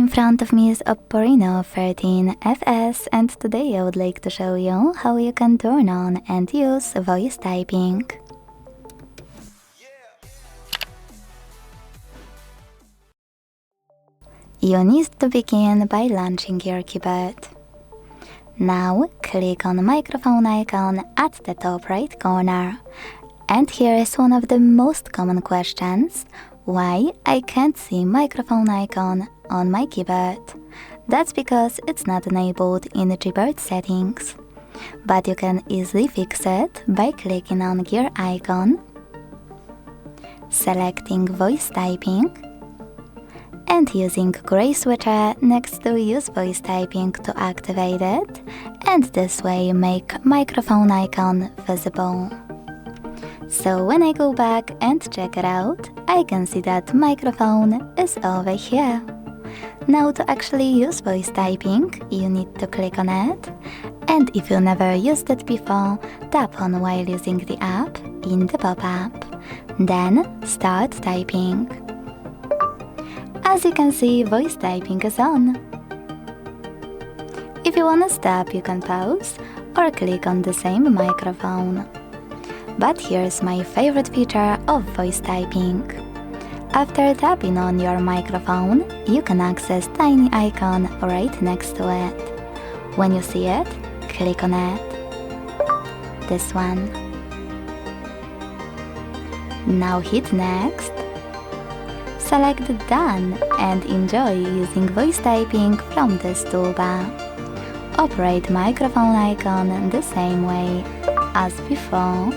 front of me is OPPO Reno 13FS, and today I would like to show you how you can turn on and use voice typing. You need to begin by launching your keyboard. Now click on the microphone icon at the top right corner. And here is one of the most common questions: why I can't see microphone icon on my keyboard? That's because it's not enabled in the keyboard settings. But you can easily fix it by clicking on gear icon, selecting voice typing, and using gray switcher next to use voice typing to activate it, and this way make microphone icon visible. So when I go back and check it out, I can see that microphone is over here. Now to actually use voice typing, you need to click on it, and if you never used it before, tap on while using the app in the pop-up. Then start typing. As you can see, voice typing is on. If you want to stop, you can pause or click on the same microphone. But here's my favorite feature of voice typing. After tapping on your microphone, you can access tiny icon right next to it. When you see it, click on it. This one. Now hit next. Select Done and enjoy using voice typing from this toolbar. Operate microphone icon the same way as before.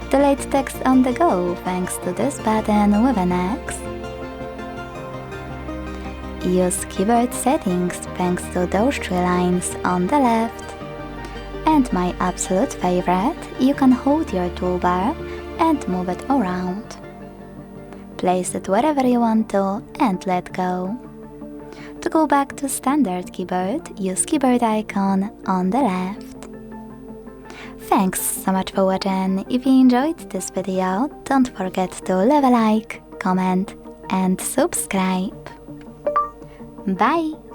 Delete text on the go thanks to this button with an X. Use keyboard settings thanks to those three lines on the left. And my absolute favorite, you can hold your toolbar and move it around. Place it wherever you want to and let go. To go back to standard keyboard, use keyboard icon on the left. Thanks so much for watching. If you enjoyed this video, don't forget to leave a like, comment and subscribe. Bye!